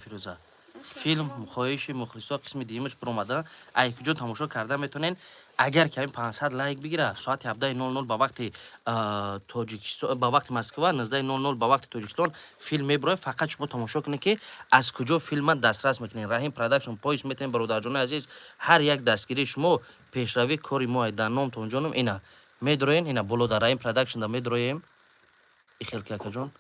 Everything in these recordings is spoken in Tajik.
فیروزه فیلم خواهش مخلصا قسم دیمش پر اومده ای کجا تماشا کرده میتونین اگر کمی 500 لایک بگیره ساعت 17:00 با وقت تاجیکستان با وقت مسکو 19:00 با وقت تاجیکستان فیلم میبره فقط شما تماشا کنید که از کجا فیلم دسترس میکنین رحیم پروداکشن پویس میتونین برادرجان عزیز هر یک دستگیری شما پیشروی کاری ما در نام تون جانم اینا میدروین اینا بولو در رحیم پروداکشن دا میدرویم خیلی که جان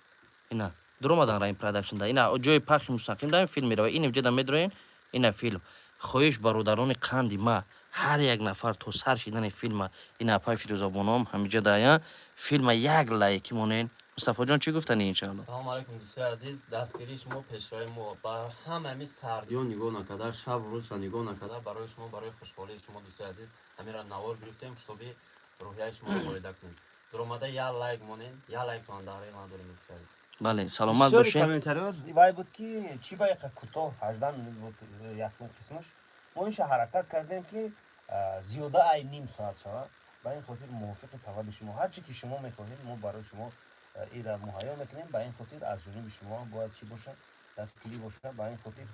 اینا درآمدن را این پروداکشن دا اینا جای پخش مستقیم دا فیلم میره این وجود میدروین اینا فیلم خواهش برادران قندی ما هر یک نفر تو سر شدن فیلم اینا پای فیروزا بانم همینجا دایا فیلم یک لایک مونین مصطفی جان چی گفتن ان شاء الله سلام علیکم دوستان عزیز دستگیری شما پیشروی ما با همه سردیون نگاه نکرده شب روز را نگاه نکرده برای شما برای خوشحالی شما دوستان عزیز همین را نوار گرفتیم شبی روحیه شما رو وارد کنیم درآمده یا لایک مونین یا لایک تان داره ما داریم دوستان عزیز بله سلامت بسیاری باشین کامنتاریات دیوای بود که چی با یک کوتاه 18 مینوت بود یکم قسمش ما اینش حرکت کردیم که زیاده ای نیم ساعت شود با این خاطر موافق طلب شما هر چی که شما میخواهید ما برای شما این را مهیا میکنیم با این خاطر از جانب شما باید چی باشه دستگیری باشه با این خاطر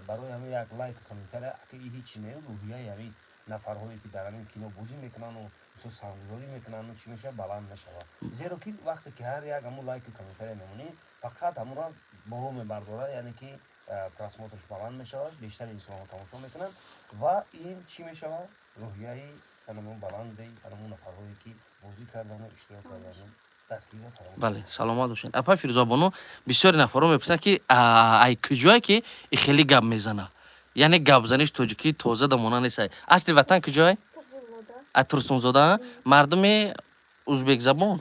برای همین یک لایک کامنتار که هیچ نه روحیه همین نفرهایی که در این کینو بازی میکنن و مثلا سرمایه‌گذاری میکنن و چی میشه بلند نشود زیرا که وقتی که هر یک همون لایک کامنتار میمونی فقط همون را بالا میبرداره یعنی که پرسماتش بلند میشود بیشتر انسان ها تماشا میکنن و این چی میشود روحیه همون بلند همون نفرهایی که بازی کردن و اشتراک کردن دستگیری فراموش بله سلامت باشین اپا فیروزا بانو بسیاری نفرا میپرسن که ای کجایی که خیلی گپ میزنه یعنی گپ زنیش توجیکی تازه دمونه نیست اصلی وطن کجای اترسون زاده مردم ازبک زبان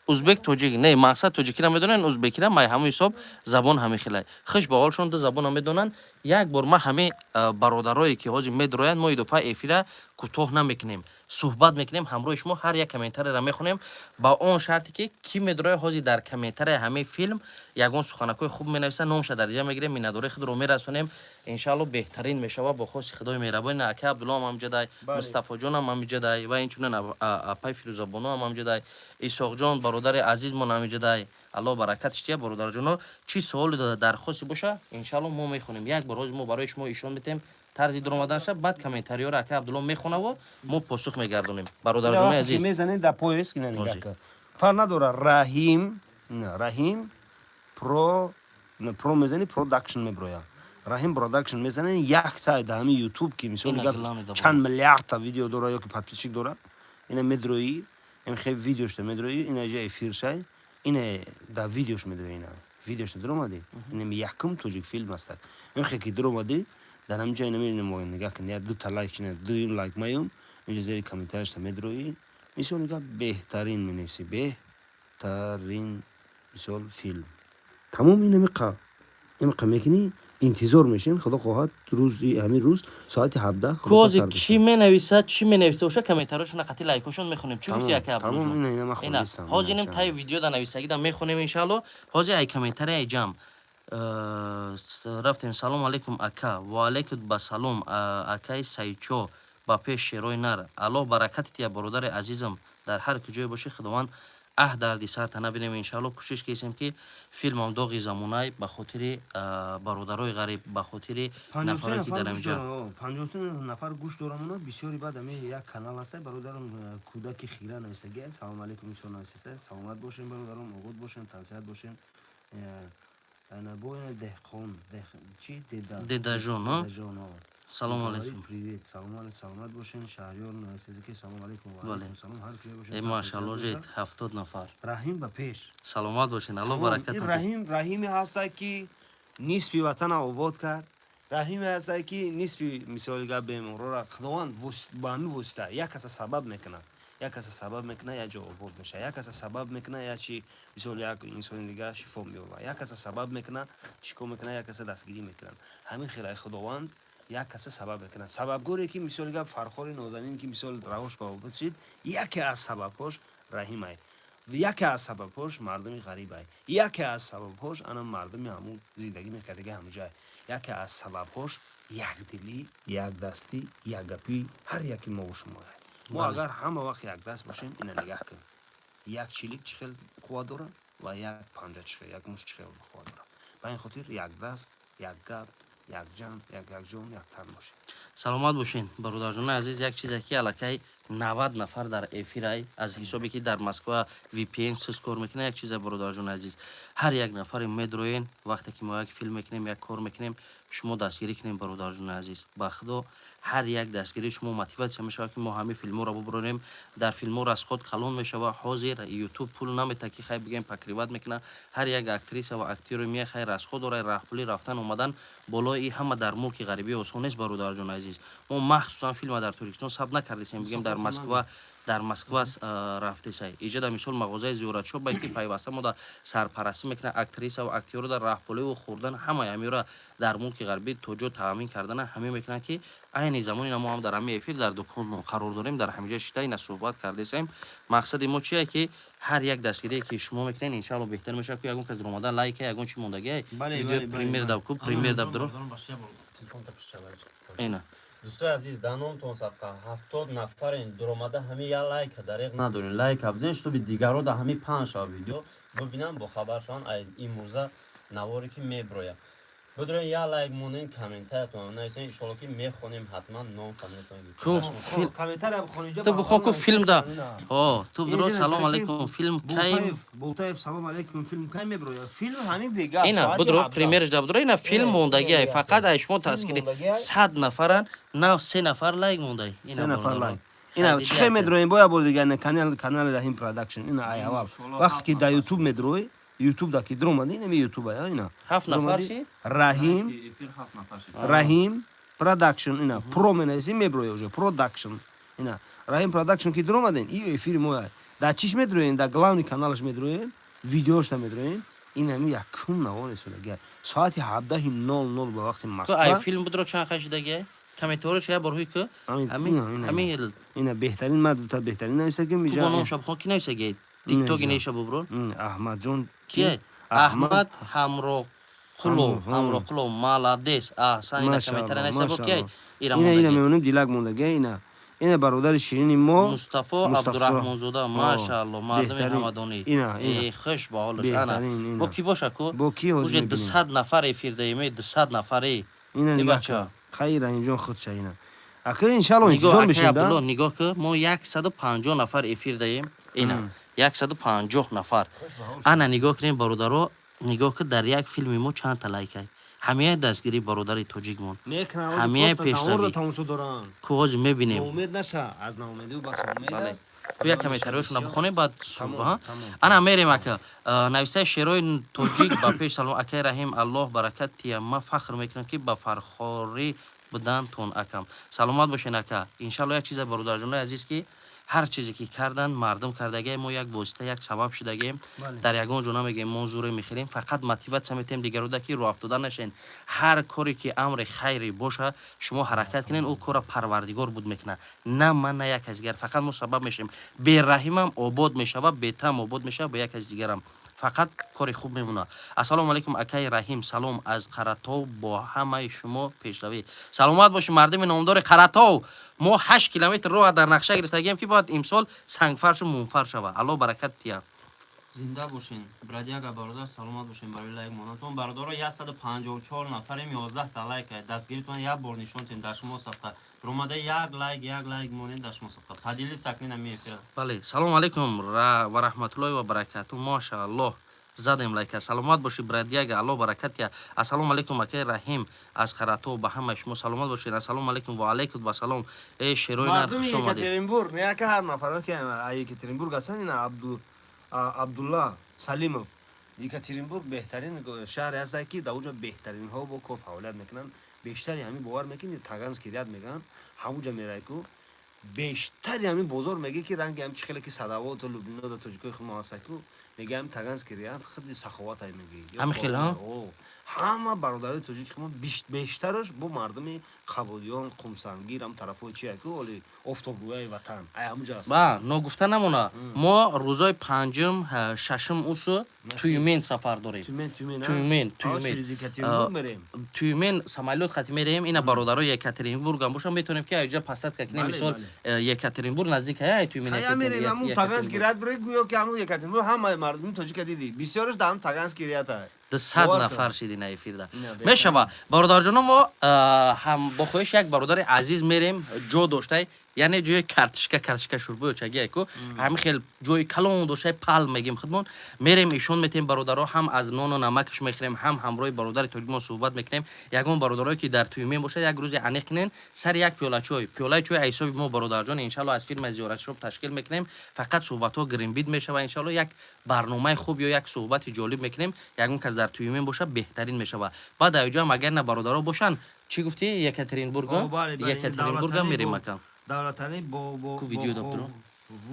ازبک توجیک نه مقصد توجیکی را میدونن ازبکی را ما همه حساب زبان همه خیلی خوش به حالشون ده زبان هم میدونن یک بار ما همه برادرایی که حاجی میدروین ما دفعه افیرا کوتاه نمیکنیم صحبت میکنیم همراه شما هر یک کامنتر را میخونیم با اون شرطی که کی میدروی حاجی در کامنتر همه فیلم یگون سخنکوی خوب مینویسه نامش درجه میگیریم میندوره خود رو میرسونیم ان شاء الله بهترین میشوه با خود خدای مهربان اکه عبدالله هم جدای مصطفی جان هم جدای و این چون اپای فیروزا بانو هم جدای اسحاق جان برادر عزیز ما هم جدای الله برکتش تیه برادر جان چی سوال درخواستی باشه ان شاء الله ما میخونیم یک بار روز ما برای شما ایشون میتیم طرز درآمدن شب بعد کامنتاری ها را که عبدالله میخونه و ما پاسخ میگردونیم برادر جان عزیز میزنید در پایس که نگاه کن فرق نداره رحیم نه رحیم پرو میزنی پروداکشن میبرویا رحیم پروداکشن میزنی یک سایت همین یوتیوب که مثلا چند میلیارد تا ویدیو داره یا که پادپیچیک داره اینا میدروی این خیلی ویدیوش ده میدروی اینا جای فیرشای اینا در ویدیوش میدروی اینا ویدیوش ده درآمدی اینا یکم توجیک فیلم است این خیلی که درآمدی در همین جای نمیریم ما نگاه کنید دو تا لایک نه دو لایک میام اینجا زیر کامنتارش تا میدروی مثلا نگاه بهترین مینویسی بهترین مثال فیلم تمام این مقا میکنی انتظار میشین خدا خواهد روز همین روز ساعت 17 کوزی کی مینویسه چی مینویسه اوشه کامنتارشون قطعی لایکشون میخونیم چی گفتی یکی عبدالله تمام اینا ما اینا خونستم حاجی نیم تای ویدیو دا نویسگی دا میخونیم ان شاء الله حاجی ای کامنتار ای جام رفتیم سلام علیکم اکا و علیکم با سلام اکای سایچو با پیش شیروی نر الله برکت تیا برادر عزیزم در هر کجای باشه خداوند دردی سر تنه بینیم ان شاء الله کوشش کردیم که فیلم هم داغی زمانه به خاطر برادرای غریب به خاطر نفرایی که در اینجا 53 نفر گوش دارم اونا بسیاری بعد همه یک کانال هست برادرم کودک خیره نویسه سلام علیکم ایشون نویسه سلامت باشین برادرم آباد باشین تنسیت باشین انا بوین دهقان چی دیدا جان سلام علیکم پریویت سلامت باشین شهریار نویسه که سلام علیکم و علیکم سلام هر کجا باشین ماشاءالله جیت 70 نفر رحیم به پیش سلامت باشین الله برکت این رحیم هست که نسبی وطن آباد کرد رحیم هست که نسبی مثال گپ بمرور خداوند با همین واسطه یک کس سبب میکنه یک کس سبب میکنه یا جا آباد میشه یک کس سبب میکنه یا چی مثال یک انسان دیگه شفا میبره یک کس سبب میکنه چیکار میکنه یک کس دستگیری میکنه همین خیلی خداوند یک کس سبب میکنه سببگوری که مثال گپ فرخوری نازنین که مثال روش با آباد شد یکی از سببهاش رحیم است یکی از سببهاش مردم غریب است یکی از سببهاش انا مردم همون زندگی میکرده همون جای یکی از سببهاش یک دلی یک دستی یک گپی هر یکی ما و شما ما اگر همه وقت یک دست باشیم اینا نگاه کنیم یک چلیک چخیل قوت داره و یک پنجه چخیل یک مش چخیل قوت داره ба ин хотир як даст як гап як ҷан як ҷон як тан бошед. саломат бошен бародарҷони азиз. як чизе ки аллакай 90 нафар дар эфирай аз ҳисобе ки дар Москва VPN сиз кор мекунад. як чизе бародарҷони азиз, ҳар як нафаре медроен вақте ки мо як филм мекунем як кор мекунем шумо дастгирӣ кунем бародарҷони азиз. ба худо ҳар як дастгирӣ шумо мотиватсия мешавад ки мо ҳамин филмҳоро бубронем. дар филмҳо расход калон мешава. ҳозир YouTube пул намета ки хай бигем пакриват мекуна. ҳар як актриса ва актёре мия хай расход дорад. раҳпули рафтан омадан болои ҳама дар мулки ғарибӣ осон нест бародарҷони азиз. мо махсусан филма дар Туркистон сабт накардесем бигем дар Москва рафтесай. иҷода мисол мағозаи зиёратшоба ки пайваста мо да сарпарастӣ мекунад актриса ва актёро дар раҳпулеву хӯрдан ҳамаи ҳамиёро дар мулки ғарбӣ тоҷо таъмин кардана ҳамин мекунад ки айни замони мо ҳам дар ҳамин эфир дар дукон қарор дорем дар ҳамиҷа шита ина суҳбат кардесем. мақсади мо чие ки ҳар як дастгирие ки шумо мекунед иншалло беҳтар мешавад ки ягон кас ромадан лайка ягон чи мондагия видео премьер давку премьер давдро ина дӯстои азиз дар номтон садқа 70 нафарен дуромада ҳами я лайка дареқ надорен лайка бизен шуби дигаро да ҳами панҷ видео бубинам бохабар шаванд имрӯза наворе ки меброям будурен я лайк монен комментариятон нависен иншалло ки мехонем ҳатман ном фамилиятон комментария бухониҷа ту бухо ку филм да ту дурод салом алейкум филм кай Болтаев салом алейкум филм кай меброя филм ҳамин бега ина будро премьерш да будро ина филм мондагия фақат ай шумо таскири 100 нафаран на 3 нафар лайк мондай ина 3 нафар лайк ина чӣ хел медроем бо я бор дигар канали Раҳим продакшн ина ай аввал вақте ки дар YouTube медрои YouTube да ки дромади ина YouTube ая ина 7 нафар ши Раҳим продакшн ина про менависем меброя уже продакшн ина Раҳим продакшн ки дромаден и эфири моя дар чиш медроем дар главни каналаш медроем видеошта медроем ин ҳами якум навоне солагия соати 17:00 ба вақти Москва ай филм будро чанд хашидагия комментариё чия борҳои ку ҳамин ина беҳтарин мадута беҳтарин нависагем миҷа боно шабхон ки нависагия тиктоки неша бубро Аҳмадҷон ки Аҳмад ҳамроқуло маладес аҳсан ина комментариё нависа бо ки ина мемонем дилак мондагия ина бародари ширини мо Мустафо Абдураҳмонзода машаалло мардуми ҳамадонӣ хуш ба ҳолаш ана бо ки боша ку бо ки уже 200 нафар эфир даиме 200 нафаре ина бача хайр Раҳимҷон худша ина ака иншалло интизор мешем да нигоҳ ку мо 150 нафар эфир даем ина 150 нафар ана нигоҳ кунем бародаро нигоҳ ку дар як филми мо чанд та лайкай ҳамаи дастгири бародари тоҷикмон ҳамаи пешравӣ ку ҳози мебинем ку як комментариёшона бихонем баъд ана мерем ака нависаи шерои тоҷик ба пеш салом акаи Раҳим аллоҳ баракат тия ма фахр мекунам ки ба фархорӣ будантон акам саломат бошен ака иншалло як чизе бародарҷонои азиз ки ҳар чизе ки кардан мардум кардагием мо як восита як сабаб шудагием дар ягон ҷо намегем мо зуре мехӯрем фақат мотиватсия метем дигарода ки роҳ афтода нашен ҳар коре ки амри хайре боша шумо ҳаракат кунен ӯ кора парвардигор буд мекуна на ман на як кас дигар фақат мо сабаб мешавем бераҳимам обод мешава бетам обод мешава ба як кас дигарам фақат кори хуб мемона ассалому алейкум акаи Раҳим салом аз Қаратов бо ҳамаи шумо пешравӣ саломат бошед мардуми номдори Қаратов мо 8 километр роҳ дар нақша гирифтагием ки бояд имсол сангфаршу мунфар шава аллоҳ баракат тия зинда бошен брадиага бародар саломат бошен барои лайк монатон бародаро 154 нафарем 11 та лайк дастгиритон як бор нишонтем дар шумо сафта ромада як лайк монен дар шумо сафта падили сакнина мефира бале салому алейкум ва раҳматуллоҳи ва баракату машааллоҳ задем лайка саломат бошед брадиага аллоҳ баракат я ассалому алейкум акаи Раҳим аз Қаратов ба ҳамаи шумо саломат бошед ассалому алейкум ва алейкум ва салом шерои нар хуш омадед Екатеринбург не ака ҳар нафаро ки Екатеринбург ҳастан ина Абдулла Салимов Екатеринбург беҳтарин шаҳре ҳаст ки дар оҷа беҳтаринҳо бо кор фаъолият мекунанд бештари ҳамин бовар мекунед Таганский ряд мегӯянд ҳамуҷа мерай ку бештари ҳамин бозор мегӯяд ки ранги ҳам чӣ хеле ки садавоту лубнинода тоҷикои худ маҳаста ку мегӯям Таганский ряд худи саховатай мегӯяд ҳамин хеле ҳама бародарои тоҷики худ бештараш бо мардуми қабулиён қумсангир ҳам тарафҳои чия ку оли офтобгӯяи ватан ай ҳамуҷа аст ба ногуфта намона мо рӯзои панҷум шашум усу Тюмен сафар дорем Тюмен самолёт хати мерем ина бародарои Екатеринбург ам бошам метонем ки аҷа пасадка кунем мисол Екатеринбург наздик ая Тюмен Таганский ряд биред гӯё ки ҳамун Екатеринбург ҳамаи мардуми тоҷика диди бисёраш дар ҳам Таганский ряд ай 200 باور نفر کن. شدین افیر ده نه، بهتر. میشوه برادر جان ما هم با خواهش یک برادر عزیز میریم جو داشته یعنی جوی کارتشکا شوربه چگی کو همین خیلی جوی کلون داشته پال میگیم خدمون میریم ایشون میتیم برادرها هم از نان و نمکش میخریم هم همراه برادر تاجیک ما صحبت میکنیم یگون برادرایی که در تویمین باشه یک روز انیق کنین سر یک پیاله چای حساب ما برادر جان ان شاء الله از فیلم زیارت شب تشکیل میکنیم فقط صحبت ها گرین بید میشه و ان شاء الله یک برنامه خوب یا یک صحبت جالب میکنیم یگون کس در تویمین باشه بهترین میشه بعد اینجا هم اگر نه برادرها باشن چی گفتی یکاترینبورگ یکاترینبورگ میریم مکان دولتانی با کو ویدیو دکتر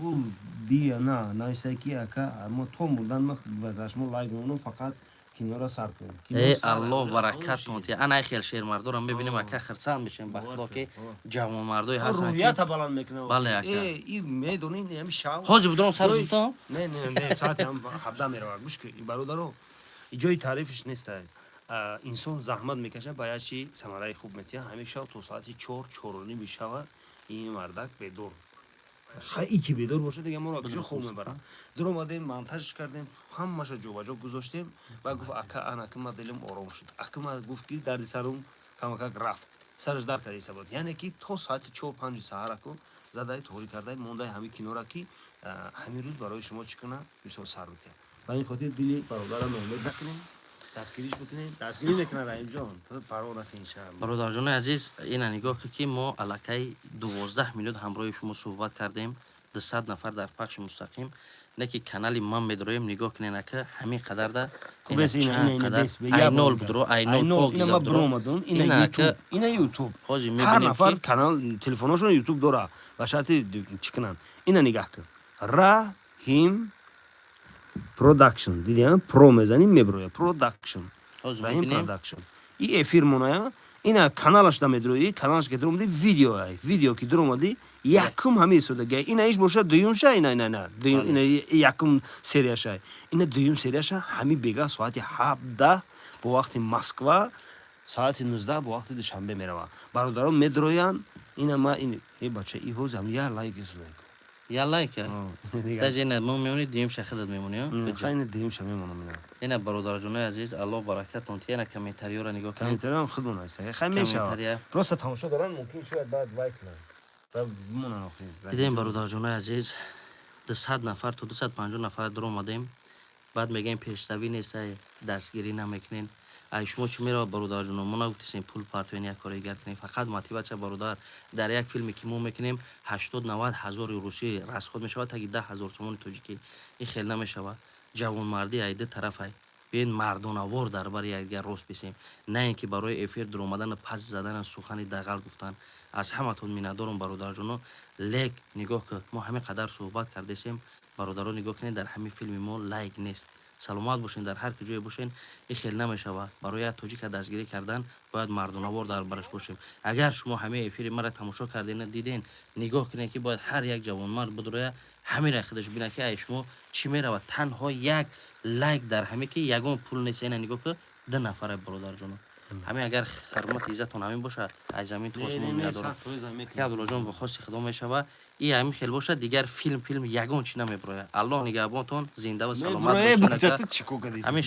وول دیا نه کی اکا اما تو مردن ما برداشت ما لایک اونو فقط کنارا سر کنیم ای الله برکت مونتی انا خیلی شیر مردارم ببینیم اکا خرسان میشیم بخدا که جوان مردای هستن روحیت بلند میکنه بله اکا این میدونین همین شاو حاجی بدون سر بودم نه ساعت هم 17 میره مشکل این برادرو جای تعریفش نیست انسان زحمت میکشه باید چی ثمره خوب میتیه همیشه تو ساعتی 4 میشوه این مردک بدور خیلی کی بدور باشه دیگه ما را خوب میبره در اومدیم مونتاژ کردیم همش جو جا گذاشتیم و گفت اکا انا که ما دلم آرام شد اکا ما گفت که در سرم کماکا رفت سرش در کردی سبود یعنی که تو ساعت 4 5 سحر کو زدای توری کرده مونده همین کنورا کی همین روز برای شما چیکنه بسیار سر بتیم و این خاطر دلی برادرم امید نکنیم دستگیریش بکنیم دستگیری میکنه رحیم جان تو پروا نکنین انشاءالله برادر جان عزیز این نگاه که ما الکی 12 میلیون همراه شما صحبت کردیم 200 نفر در پخش مستقیم نه که کانال ما میدرویم نگاه کنین که همین قدر ده بس این بس اینول بدرو اینول اینا برامدون اینا یوتیوب حاجی هر میبینیم نفر که کانال تلفنشون یوتیوب داره و شرطی چیکنن اینا نگاه کن رحیم پروداکشن دیدین پرو میزنیم میبروه پروداکشن حاجی رحیم میبینیم پروداکشن این افیر مونایا اینا کانالش دم میدروی کانالش که درومدی ویدیو که درومدی یکم همه سودگی اینا ایش باشه دویم شه اینا نه اینا یکم سری شه اینا دویم سری شه همه بیگا ساعت 17 با وقت مسکو ساعت 19 با وقت دوشنبه میروه برادران میدرویان اینا ما این بچه ای هوز هم یا لایک یلا که تاجین ما میونی دیم شخصت میمونی خیلی دیم شه میمونم اینا برادر جان عزیز الله برکت اون تینا کامنتاری رو نگاه کنید کامنتاری هم خودمون هست خیلی میشه راست تماشا دارن ممکن شاید بعد لایک کنن بمونن دیدیم برادر جان عزیز 200 نفر تو 250 نفر در اومدیم بعد میگیم پیشروی نیست دستگیری نمیکنین شما چی میره برادر جون ما نگفتیم پول پارتوین یک کاری کنیم فقط موتیواسیون برادر در یک فیلمی که ما میکنیم 80 90 هزار روسی راست خود میشود تا 10,000 تومان تاجیکی این خیلی نمیشود جوان مردی ایده طرف ای بین مردانوار در برای یکدیگر راست بسیم نه اینکه برای افیر در اومدن پس زدن سخن دغل گفتن از همتون میندارم برادر جون لیک نگاه که ما همه قدر صحبت کردیم برادران نگاه کنید در همین فیلم ما لایک نیست سلامت باشین در هر کجای باشین این خیلی نمیشود برای تاجیک دستگیری کردن باید مردانوار در برش باشیم اگر شما همه افیر مرا تماشا کردین دیدین نگاه کنین که باید هر یک جوان مرد بدروه همین را خودش بینه که شما چی میره و تنها یک لایک در همه که یگان پول نیست این نگاه که 2 نفر برادر جون همین اگر حرمت عزتون همین باشه از زمین تو آسمون میاداره که عبدالله جان بخواست خدا میشوه این همین خیلی باشه دیگر فیلم یگان چی نمیبره الله نگهبانتون زنده و سلامت باشین همین